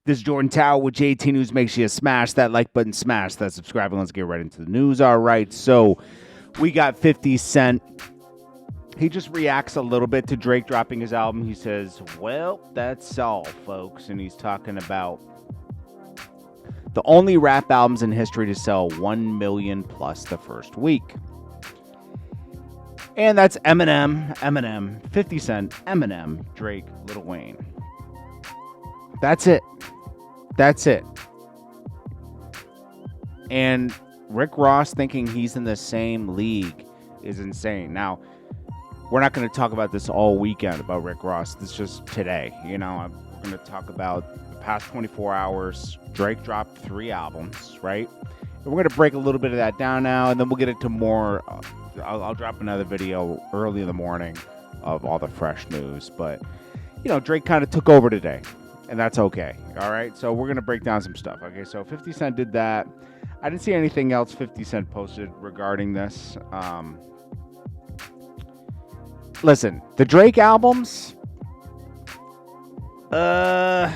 This is Jordan Tower with JT News. Make sure you smash that like button, smash that subscribe, and let's get right into the news. All right, so we got 50 Cent. He just reacts a little bit to Drake dropping his album. He says, well, that's all, folks. And he's talking about the only rap albums in history to sell 1 million plus the first week. And that's Eminem, 50 Cent, Eminem, Drake, Lil Wayne. That's it. That's it. And Rick Ross thinking he's in the same league is insane. Now, we're not going to talk about this all weekend about Rick Ross. This is just today. You know, we're going to talk about the past 24 hours. Drake dropped 3 albums, right? And we're going to break a little bit of that down now, and then we'll get into more. I'll drop another video early in the morning of all the fresh news. But, you know, Drake kind of took over today. And that's okay. All right. So we're going to break down some stuff. Okay. So 50 Cent did that. I didn't see anything else 50 Cent posted regarding this. Listen, the Drake albums, there's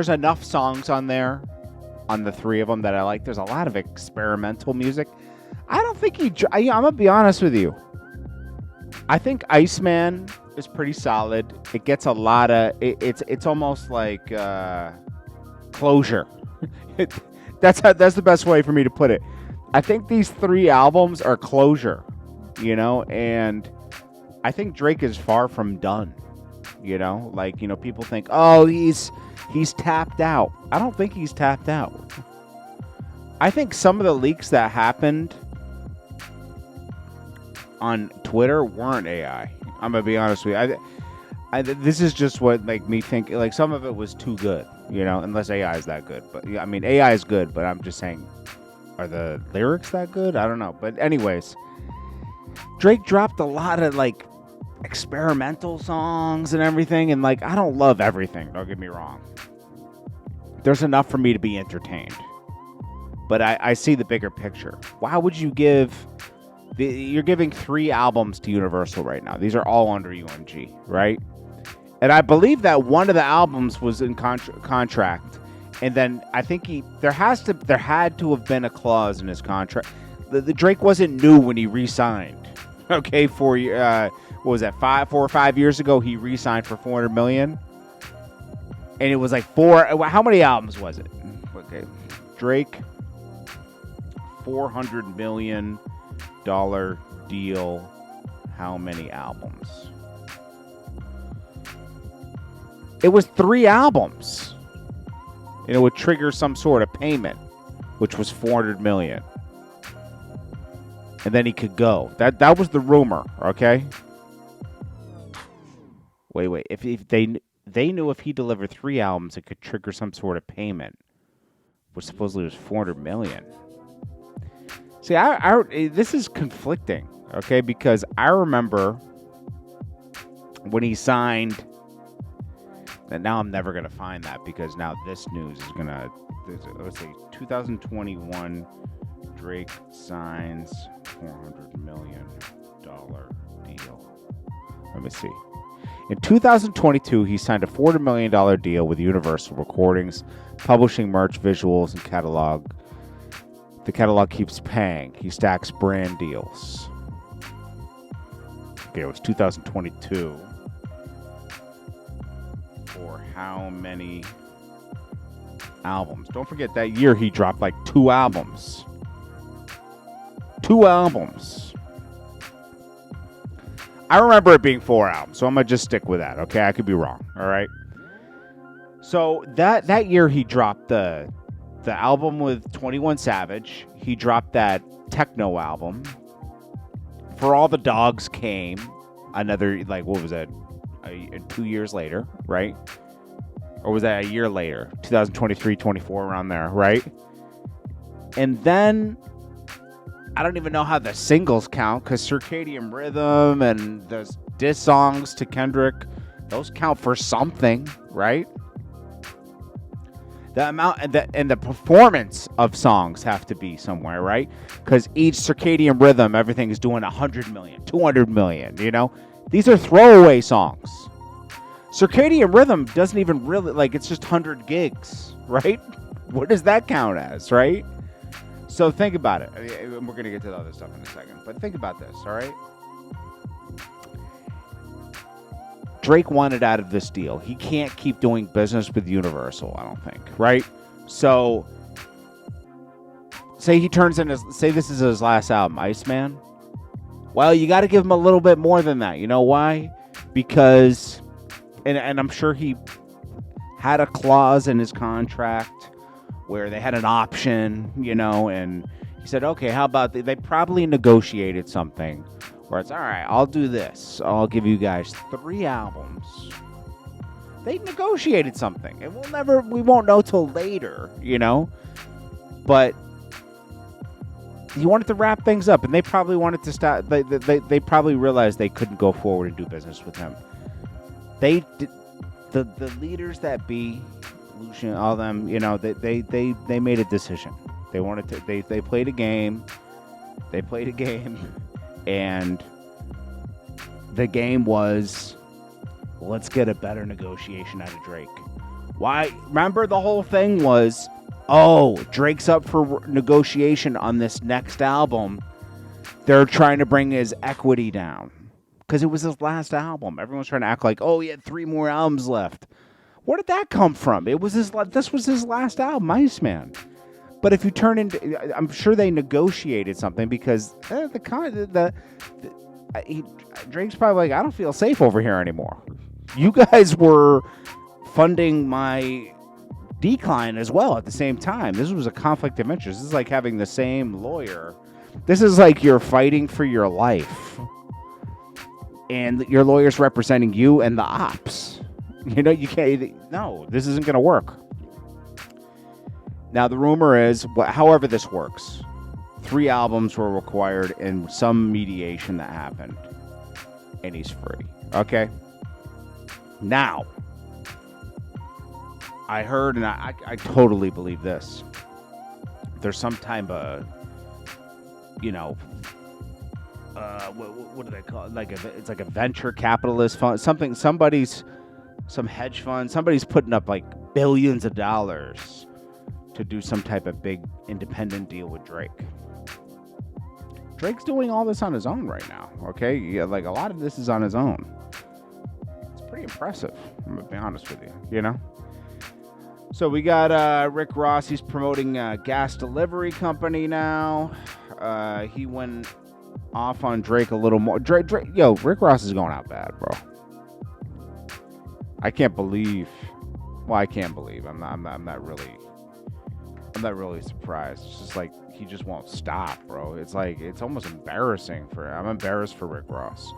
enough songs on there, on the 3 of them that I like. There's a lot of experimental music. I don't think I'm going to be honest with you. I think Iceman is pretty solid. It gets a lot of it's almost like closure. That's the best way for me to put it. I think these 3 albums are closure, you know, and I think Drake is far from done. You know, like, you know, people think, oh, he's tapped out. I don't think he's tapped out. I think some of the leaks that happened on Twitter weren't AI. I'm gonna be honest with you. This is just what make me think. Like, some of it was too good, you know. Unless AI is that good, but I mean, AI is good. But I'm just saying, are the lyrics that good? I don't know. But anyways, Drake dropped a lot of like experimental songs and everything, and like, I don't love everything. Don't get me wrong. There's enough for me to be entertained, but I see the bigger picture. Why would you give? You're giving 3 albums to Universal right now. These are all under UMG, right? And I believe that one of the albums was in contract, and then I think there had to have been a clause in his contract. The Drake wasn't new when he re-signed. Okay, for what was that? 4 or 5 years ago, he re-signed for $400 million, and it was like 4. How many albums was it? Okay, Drake, $400 million deal. How many albums? It was 3 albums. And it would trigger some sort of payment, which was $400 million. And then he could go. That was the rumor, okay? Wait. If they knew if he delivered 3 albums, it could trigger some sort of payment, which supposedly was $400 million. See, this is conflicting, okay? Because I remember when he signed, and now I'm never going to find that because now this news is going to, let's see, 2021, Drake signs $400 million deal. Let me see. In 2022, he signed a $400 million deal with Universal Recordings, publishing merch, visuals, and catalog. The catalog keeps paying. He stacks brand deals. Okay, it was 2022. For how many albums? Don't forget that year he dropped like 2 albums. 2 albums. I remember it being 4 albums, so I'm going to just stick with that, okay? I could be wrong, all right? So that year he dropped the album with 21 Savage. He dropped that techno album. For All the Dogs came another, like, what was that? 2 years later, right? Or was that a year later? 2023, 24, around there, right? And then I don't even know how the singles count, because Circadian Rhythm and the diss songs to Kendrick, those count for something, right? The amount and the performance of songs have to be somewhere, right? Because each Circadian Rhythm, everything is doing 100 million, 200 million, you know? These are throwaway songs. Circadian rhythm doesn't even really, like, it's just 100 gigs, right? What does that count as, right? So think about it. We're going to get to the other stuff in a second, but think about this, all right? Drake wanted out of this deal. He can't keep doing business with Universal, I don't think, right? So, say he turns in say this is his last album, Iceman. Well, you got to give him a little bit more than that. You know why? Because, and I'm sure he had a clause in his contract where they had an option, and he said, okay, how about they probably negotiated something where it's, all right, I'll do this. I'll give you guys 3 albums. They negotiated something, and we won't know till later, but he wanted to wrap things up, and they probably wanted to stop. They probably realized they couldn't go forward and do business with him. They did, the leaders that be, Lucian, all them, they made a decision. They wanted to. They played a game. They played a game, and the game was, let's get a better negotiation out of Drake. Why? Remember, the whole thing was, oh, Drake's up for negotiation on this next album. They're trying to bring his equity down because it was his last album. Everyone's trying to act like, oh, he had 3 more albums left. Where did that come from? This was his last album, Iceman. But if you turn into, I'm sure they negotiated something because Drake's probably like, I don't feel safe over here anymore. You guys were funding my decline as well at the same time. This was a conflict of interest. This is like having the same lawyer. This is like you're fighting for your life, and your lawyer's representing you and the ops. You can't. No, this isn't going to work. Now the rumor is, however this works, 3 albums were required in some mediation that happened, and he's free. Okay. Now, I heard, and I totally believe this. There's some type of, what do they call it? It's like a venture capitalist fund, some hedge fund. Somebody's putting up like billions of dollars to do some type of big independent deal with Drake. Drake's doing all this on his own right now. Okay, yeah, like a lot of this is on his own. It's pretty impressive. I'm gonna be honest with you. So we got Rick Ross. He's promoting a gas delivery company now. He went off on Drake a little more. Drake, Rick Ross is going out bad, bro. I can't believe. Well, I can't believe. I'm not really surprised. It's just like he just won't stop, bro. It's like it's almost embarrassing I'm embarrassed for Rick Ross.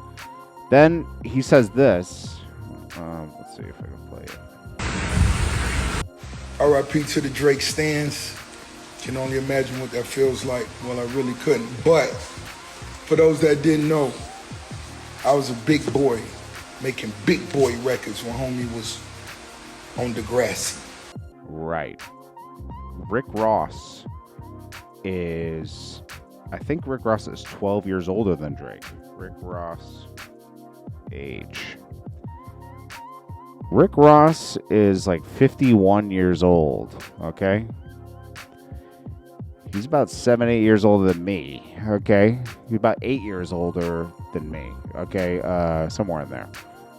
Then he says this. Let's see if I can play it. R.I.P. to the Drake stands. Can only imagine what that feels like. Well, I really couldn't. But for those that didn't know, I was a big boy making big boy records when homie was on Degrassi. Right. Rick Ross is, I think Rick Ross is 12 years older than Drake. Rick Ross age. Rick Ross is like 51 years old, okay? He's about 7, 8 years older than me, okay? He's about 8 years older than me, okay? Somewhere in there.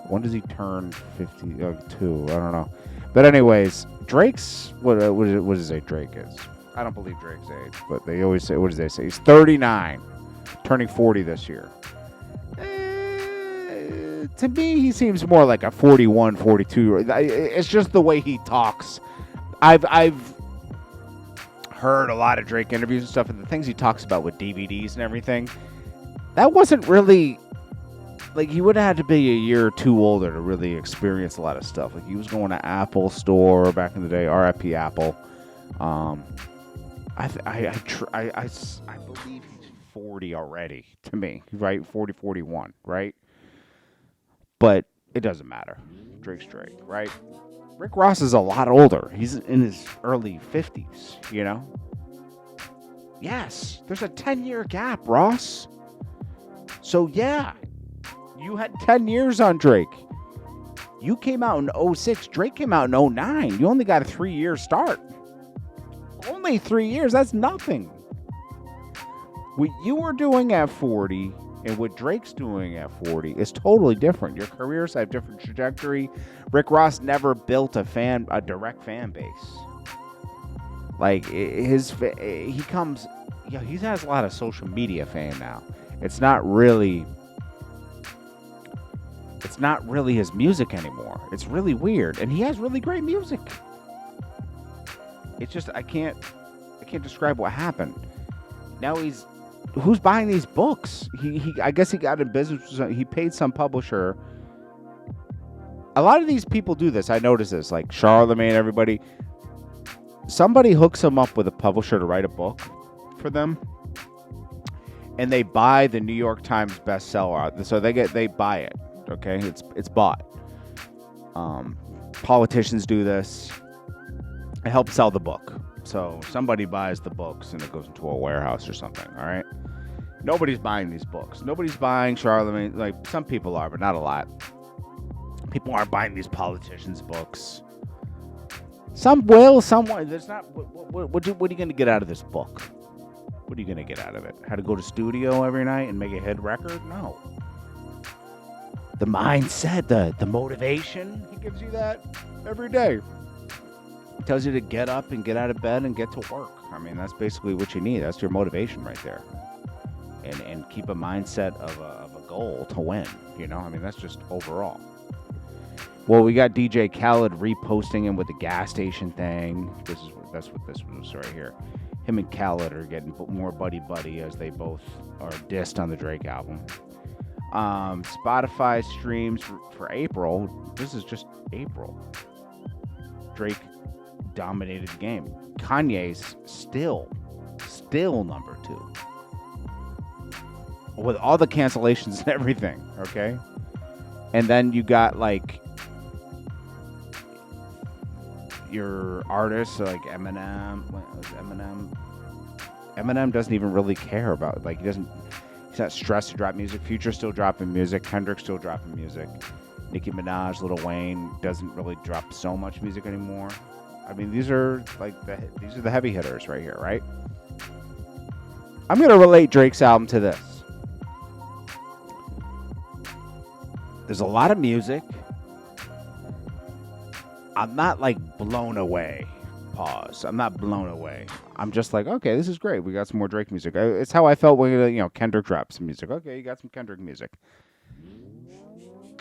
When does he turn 52? I don't know. But anyways, Drake's, what does it say Drake is? I don't believe Drake's age, but they always say, what do they say? He's 39, turning 40 this year. To me, he seems more like a 41, 42. It's just the way he talks. I've heard a lot of Drake interviews and stuff, and the things he talks about with DVDs and everything, that wasn't really, like, he would have had to be a year or two older to really experience a lot of stuff. Like, he was going to Apple Store back in the day, RIP Apple. I believe he's 40 already, to me, right? 40, 41, right? But it doesn't matter. Drake's Drake, right? Rick Ross is a lot older. He's in his early 50s, Yes, there's a 10-year gap, Ross. So, yeah, you had 10 years on Drake. You came out in 06. Drake came out in 09. You only got a 3-year start. Only 3 years. That's nothing. What you were doing at 40 and what Drake's doing at 40 is totally different. Your careers have different trajectory. Rick Ross never built a direct fan base. Like he has a lot of social media fame now. It's not really his music anymore. It's really weird, and he has really great music. It's just I can't describe what happened. Now who's buying these books? I guess he got in business. He paid some publisher. A lot of these people do this. I notice this, like Charlemagne, everybody. Somebody hooks them up with a publisher to write a book for them, and they buy the New York Times bestseller. So they buy it. Okay, it's bought. Politicians do this. It helps sell the book. So somebody buys the books and it goes into a warehouse or something. All right. Nobody's buying these books. Nobody's buying Charlemagne. Like some people are, but not a lot. People aren't buying these politicians' books. Some will, some won't. There's not. What are you going to get out of this book? What are you going to get out of it? How to go to studio every night and make a hit record? No. The mindset, the motivation, he gives you that every day. He tells you to get up and get out of bed and get to work. I mean, that's basically what you need. That's your motivation right there. And keep a mindset of a goal to win. You know, I mean, that's just overall. Well, we got DJ Khaled reposting him with the gas station thing. That's what this was right here. Him and Khaled are getting more buddy as they both are dissed on the Drake album. Spotify streams for April. This is just April. Drake dominated the game. Kanye's still number 2. With all the cancellations and everything, okay? And then you got like your artists like Eminem. Eminem doesn't even really care about he's not stressed to drop music. Future's still dropping music. Kendrick's still dropping music. Nicki Minaj, Lil Wayne doesn't really drop so much music anymore. I mean, these are the heavy hitters right here, right? I'm gonna relate Drake's album to this. There's a lot of music. I'm not blown away. Pause. I'm not blown away. I'm just like, okay, this is great. We got some more Drake music. It's how I felt when Kendrick dropped some music. Okay, you got some Kendrick music.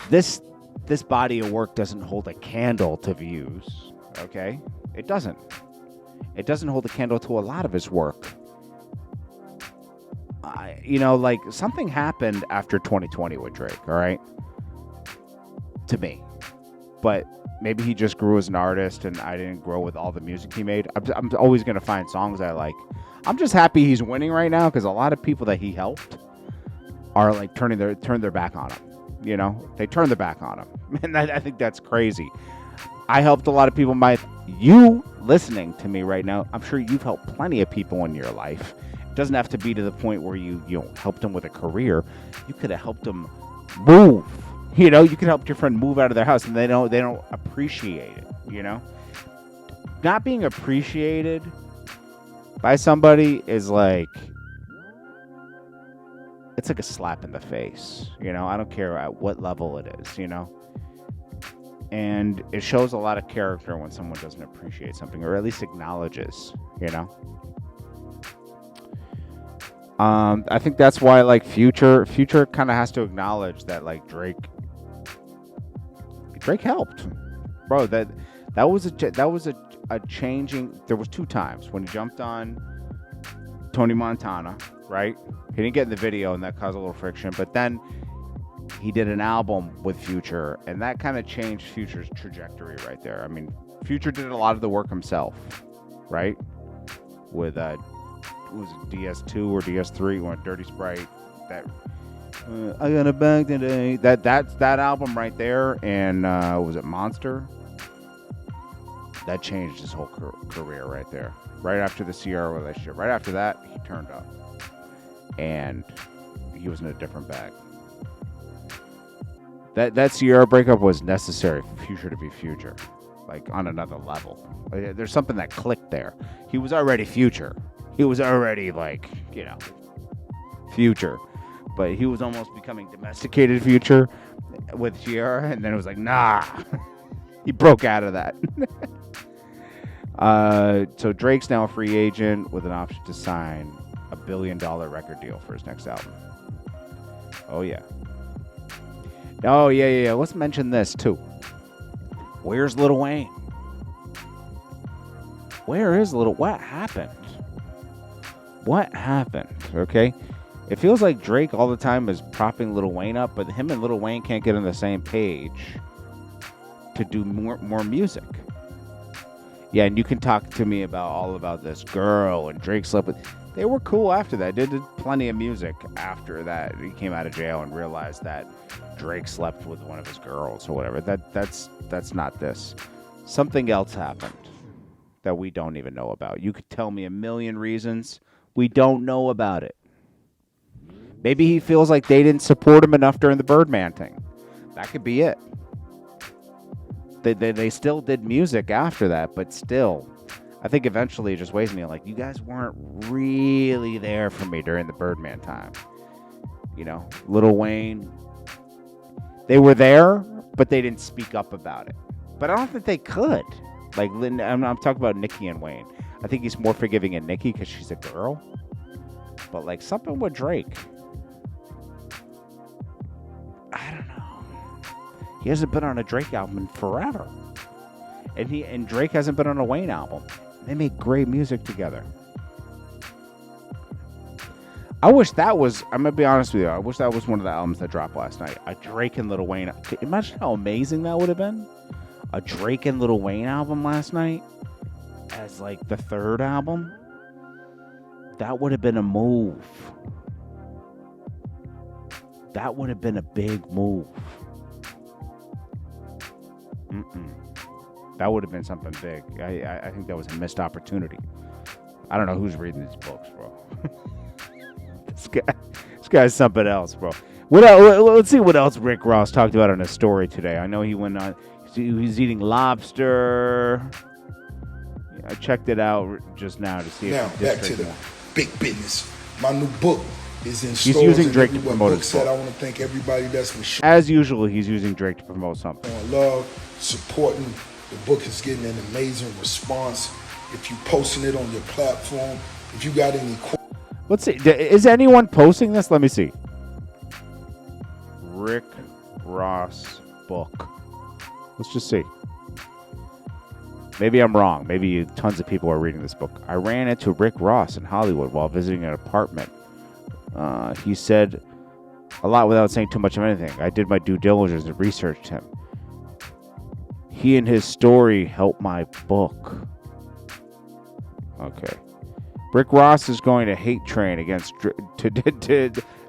This body of work doesn't hold a candle to views. Okay, it doesn't. It doesn't hold a candle to a lot of his work. Something happened after 2020 with Drake. All right, to me, but. Maybe he just grew as an artist and I didn't grow with all the music he made. I'm always going to find songs I like. I'm just happy he's winning right now because a lot of people that he helped are turned their back on him. You know, they turned their back on him. And I think that's crazy. I helped a lot of people. You listening to me right now, I'm sure you've helped plenty of people in your life. It doesn't have to be to the point where you helped them with a career. You could have helped them move. You could help your friend move out of their house and they don't appreciate it, Not being appreciated by somebody is it's like a slap in the face, I don't care at what level it is, And it shows a lot of character when someone doesn't appreciate something or at least acknowledges, I think that's why Future kind of has to acknowledge that Drake helped, bro. That was a changing. There was 2 times when he jumped on Tony Montana, right? He didn't get in the video, and that caused a little friction. But then he did an album with Future, and that kind of changed Future's trajectory right there. I mean, Future did a lot of the work himself, right? With was it DS2 or DS3 or Dirty Sprite? That. I got a bag today. That's that album right there, and was it Monster? That changed his whole career right there. Right after the Sierra relationship, right after that, he turned up, and he was in a different bag. That Sierra breakup was necessary for Future to be Future, like on another level. There's something that clicked there. He was already Future. He was already like, Future, but he was almost becoming domesticated Future with Sierra, and then it was like, nah. He broke out of that. So Drake's now a free agent with an option to sign a $1 billion record deal for his next album. Oh yeah. Oh yeah. Let's mention this too. Where's Lil Wayne? Where is Lil? What happened? What happened? Okay. It feels like Drake all the time is propping Lil Wayne up, but him and Lil Wayne can't get on the same page to do more music. Yeah, and you can talk to me all about this girl and Drake slept with. They were cool after that. They did plenty of music after that. He came out of jail and realized that Drake slept with one of his girls or whatever. That's not this. Something else happened that we don't even know about. You could tell me a million reasons. We don't know about it. Maybe he feels like they didn't support him enough during the Birdman thing. That could be it. They still did music after that, but still, I think eventually it just weighs me like, you guys weren't really there for me during the Birdman time. Lil Wayne, they were there, but they didn't speak up about it. But I don't think they could. Like, I'm talking about Nicki and Wayne. I think he's more forgiving in Nicki because she's a girl. But like something with Drake, I don't know. He hasn't been on a Drake album in forever. And Drake hasn't been on a Wayne album. They make great music together. I wish that was, I'm going to be honest with you, I wish that was one of the albums that dropped last night. A Drake and Lil Wayne. Imagine how amazing that would have been. A Drake and Lil Wayne album last night as like the third album. That would have been a move. That would have been a big move. That would have been something big. I think that was a missed opportunity. I don't know who's reading these books, bro. This guy's something else, bro. Let's see what else Rick Ross talked about in his story today. I know he went on. He's eating lobster. I checked it out just now to see. Now back to the big business. My new book is in he's stores. Using Drake to promote his book. I want to thank everybody that's been as usual. He's using Drake to promote something. Love, supporting. The book is getting an amazing response. If you posting it on your platform, if you got any. Let's see. Is anyone posting this? Let me see. Rick Ross book. Let's just see. Maybe I'm wrong. Maybe tons of people are reading this book. I ran into Rick Ross in Hollywood while visiting an apartment. He said a lot without saying too much of anything. I did my due diligence and researched him. He and his story helped my book. Okay. Rick Ross is going to hate train against...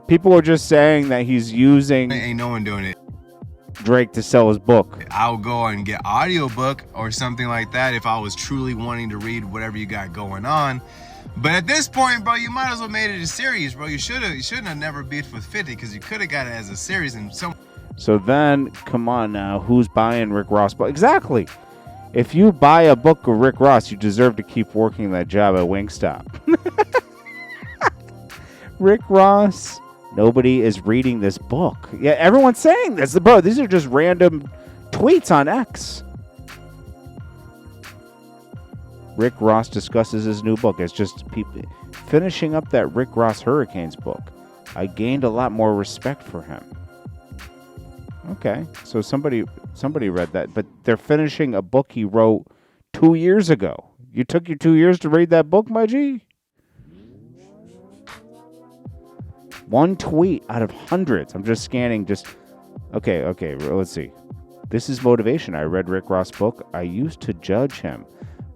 people are just saying that he's using... Ain't no one doing it. Drake to sell his book. I'll go and get audiobook or something like that if I was truly wanting to read whatever you got going on. But at this point, bro, you might as well made it a series, bro. You shouldn't have never beefed with 50 because you could have got it as a series and some. So then, come on now, who's buying Rick Ross book? Exactly. If you buy a book of Rick Ross, you deserve to keep working that job at Wingstop. Rick Ross. Nobody is reading this book. Yeah, everyone's saying this. Bro, these are just random tweets on X. Rick Ross discusses his new book. It's just people finishing up that Rick Ross Hurricanes book. I gained a lot more respect for him. Okay, so somebody read that, but they're finishing a book he wrote 2 years ago. You took your 2 years to read that book, my G? One tweet out of hundreds. I'm just scanning. Okay. Let's see. This is motivation. I read Rick Ross' book. I used to judge him,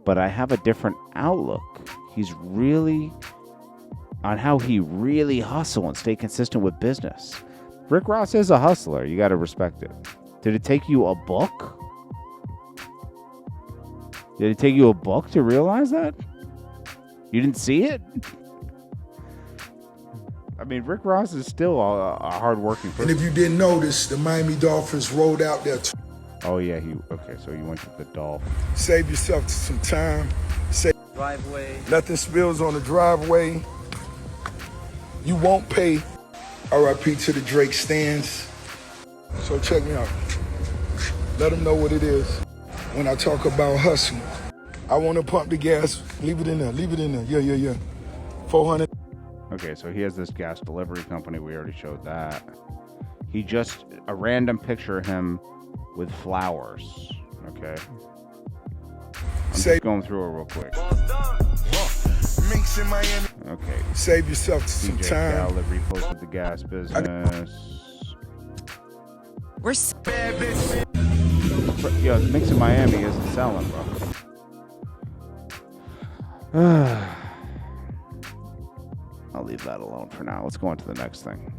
but I have a different outlook. He's really on how he really hustle and stay consistent with business. Rick Ross is a hustler. You got to respect it. Did it take you a book? Did it take you a book to realize that? You didn't see it? I mean, Rick Ross is still a hard-working person. And if you didn't notice, the Miami Dolphins rolled out there. Oh yeah, okay. So you went to the Dolphins. Save yourself some time. Save Driveway. nothing spills on the driveway. You won't pay. RIP to the Drake stands. So check me out. Let them know what it is. When I talk about hustle, I want to pump the gas. Leave it in there. Leave it in there. Yeah. 400. Okay, so he has this gas delivery company. We already showed that. He just a random picture of him with flowers. Okay. I'm just going through it real quick. Minks in Miami. Okay. Save yourself some DJ time. Khaled reposted the gas business. We're Yo, the mix in Miami isn't selling, bro. I'll leave that alone for now. Let's go on to the next thing.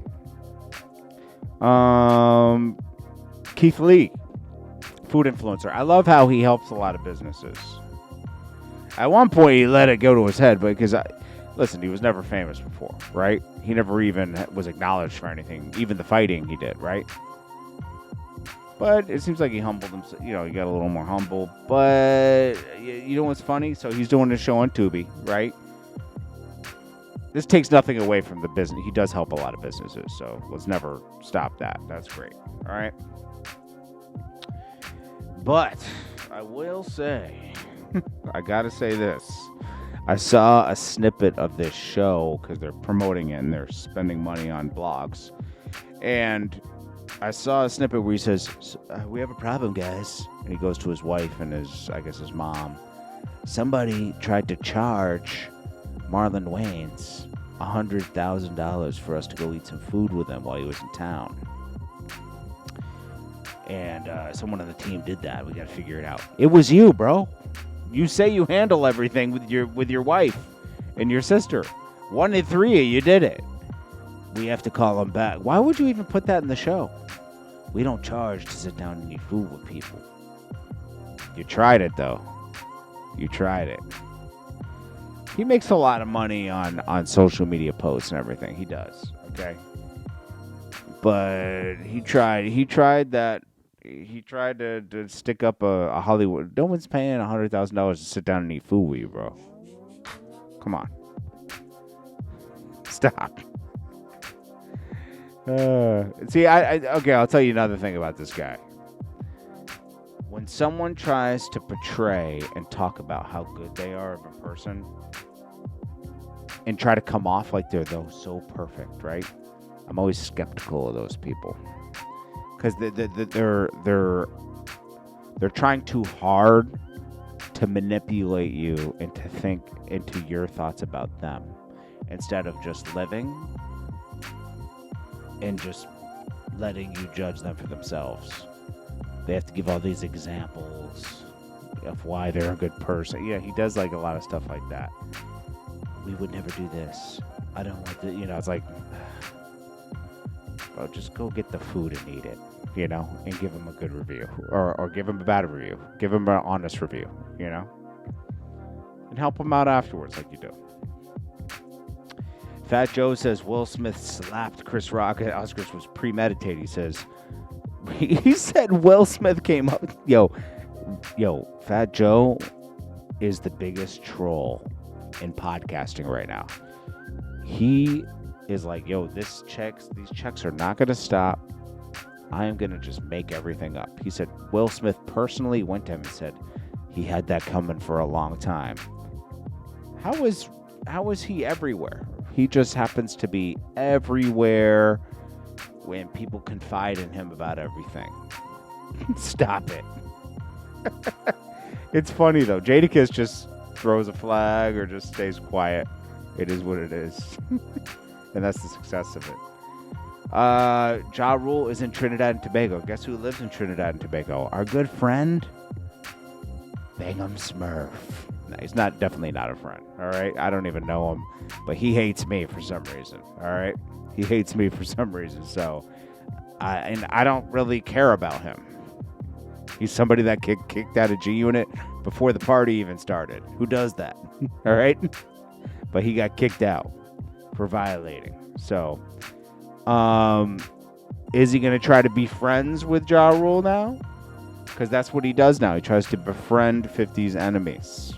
Keith Lee, food influencer. I love how he helps a lot of businesses. At one point, he let it go to his head, because listen, he was never famous before, right? He never even was acknowledged for anything, even the fighting he did, right? But it seems like he humbled himself. You know, he got a little more humble. But you know what's funny? So he's doing this show on Tubi, right? This takes nothing away from the business. He does help a lot of businesses, so let's never stop that. That's great. All right. But I will say, I got to say this. I saw a snippet of this show because they're promoting it and they're spending money on blogs. And I saw a snippet where he says, we have a problem, guys. And he goes to his wife and his mom. Somebody tried to charge Marlon Wayans $100,000 for us to go eat some food with him while he was in town. And someone on the team did that. We got to figure it out. It was you, bro. You say you handle everything with your wife and your sister. 1 in 3 of you did it. We have to call him back. Why would you even put that in the show? We don't charge to sit down and eat food with people. You tried it, though. You tried it. He makes a lot of money on social media posts and everything. He does, okay? But he tried that. He tried to stick up a Hollywood. No one's paying $100,000 to sit down and eat food with you, bro. Come on. Stop. See, okay, I'll tell you another thing about this guy. When someone tries to portray and talk about how good they are of a person and try to come off like they're so perfect, right? I'm always skeptical of those people because they're trying too hard to manipulate you and to think into your thoughts about them instead of just living and just letting you judge them for themselves. They have to give all these examples of why they're a good person. Yeah, he does like a lot of stuff like that. We would never do this. I don't want to, it's like, bro, just go get the food and eat it, and give him a good review or give him a bad review. Give him an honest review, and help him out afterwards like you do. Fat Joe says Will Smith slapped Chris Rock at Oscars was premeditated. He says, he said Will Smith came up. Yo, Fat Joe is the biggest troll in podcasting right now. He is like, these checks are not going to stop. I am going to just make everything up. He said Will Smith personally went to him and said he had that coming for a long time. How is he everywhere? He just happens to be everywhere when people confide in him about everything. Stop it. It's funny, though. Jadakiss just throws a flag or just stays quiet. It is what it is. And that's the success of it. Ja Rule is in Trinidad and Tobago. Guess who lives in Trinidad and Tobago? Our good friend, Bangum Smurf. No, he's definitely not a friend, all right? I don't even know him, but he hates me for some reason, all right? He hates me for some reason, so I don't really care about him. He's somebody that kicked out of G-Unit before the party even started. Who does that? All right? But he got kicked out for violating. So, is he going to try to be friends with Ja Rule now? Because that's what he does now. He tries to befriend 50's enemies.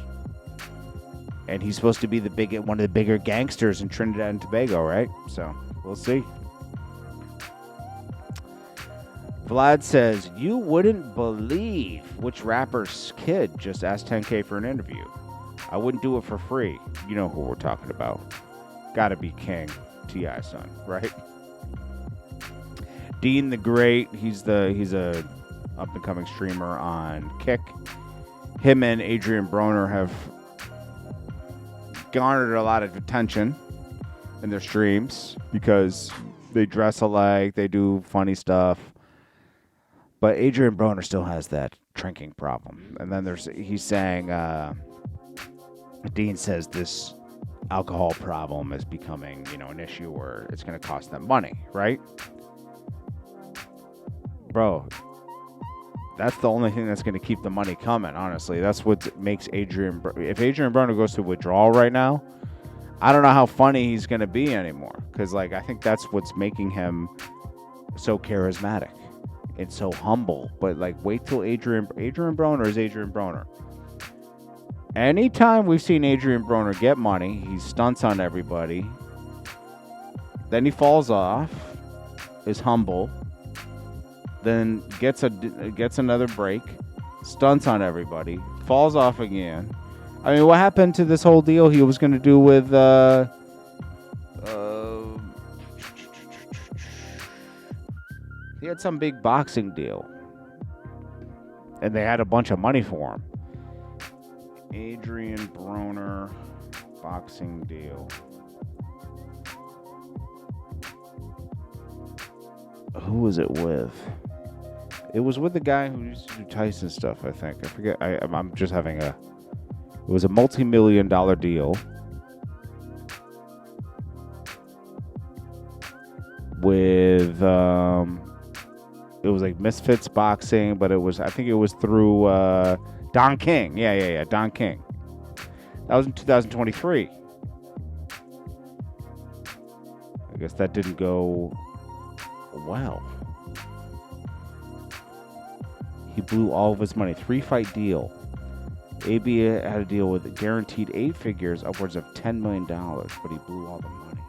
And he's supposed to be one of the bigger gangsters in Trinidad and Tobago, right? So, we'll see. Vlad says, you wouldn't believe which rapper's kid just asked $10K for an interview. I wouldn't do it for free. You know who we're talking about. Gotta be King, T.I.'s son, right? Dean the Great, he's a up-and-coming streamer on Kick. Him and Adrien Broner have garnered a lot of attention in their streams because they dress alike, they do funny stuff. But Adrien Broner still has that drinking problem. And then he's saying, Dean says this alcohol problem is becoming, an issue where it's going to cost them money, right? Bro, that's the only thing that's going to keep the money coming, honestly. That's what makes if Adrien Broner goes to withdrawal right now, I don't know how funny he's going to be anymore. Because, I think that's what's making him so charismatic and so humble. But, wait till Adrien Broner is Adrien Broner. Anytime we've seen Adrien Broner get money, he stunts on everybody. Then he falls off, is humble, then gets another break, stunts on everybody, falls off again. I mean, what happened to this whole deal he was going to do with he had some big boxing deal, and they had a bunch of money for him. Adrien Broner boxing deal. Who was it with? It was with the guy who used to do Tyson stuff, I think. I forget. I'm just having it was a multi-million-dollar deal with, it was like Misfits Boxing, but I think it was through, Don King. Yeah, Don King. That was in 2023. I guess that didn't go well. He blew all of his money. 3-fight deal. AB had a deal with guaranteed 8 figures, upwards of $10 million, but he blew all the money.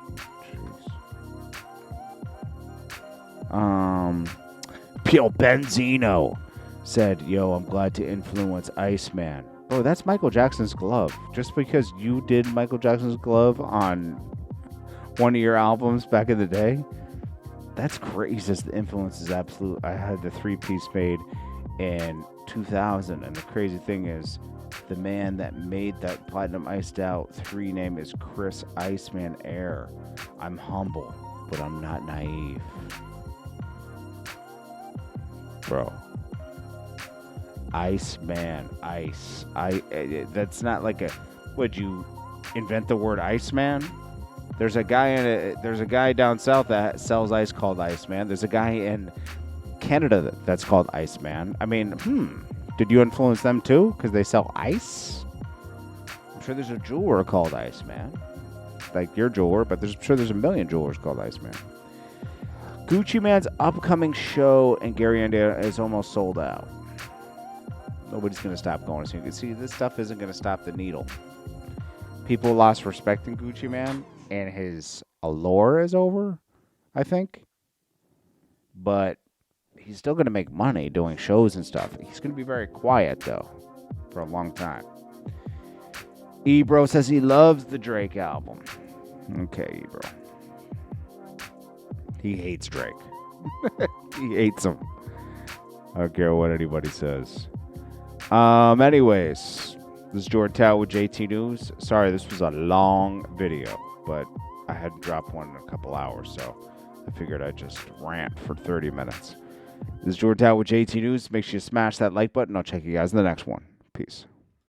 Jeez. Pio Benzino said, yo, I'm glad to influence Iceman. Bro, that's Michael Jackson's glove. Just because you did Michael Jackson's glove on one of your albums back in the day, that's crazy. He says the influence is absolute. I had the 3-piece made in 2000, and the crazy thing is, the man that made that platinum iced out 3 name is Chris Iceman Air. I'm humble, but I'm not naive. Bro. Iceman, ice. That's not like a. Would you invent the word Iceman? There's a guy down south that sells ice called Iceman. There's a guy in Canada that's called Iceman. I mean, did you influence them too? Because they sell ice? I'm sure there's a jeweler called Iceman. Like your jeweler, but I'm sure there's a million jewelers called Iceman. Gucci Man's upcoming show in Gary, Indiana is almost sold out. Nobody's going to stop going. So you can see this stuff isn't going to stop the needle. People lost respect in Gucci Man, and his allure is over, I think. But he's still going to make money doing shows and stuff. He's going to be very quiet, though, for a long time. Ebro says he loves the Drake album. Okay, Ebro. He hates Drake. He hates him. I don't care what anybody says. Anyways, this is JordanTower with JT News. Sorry, this was a long video, but I hadn't dropped one in a couple hours, so I figured I'd just rant for 30 minutes. This is JordanTower with JT News. Make sure you smash that like button. I'll check you guys in the next one. Peace.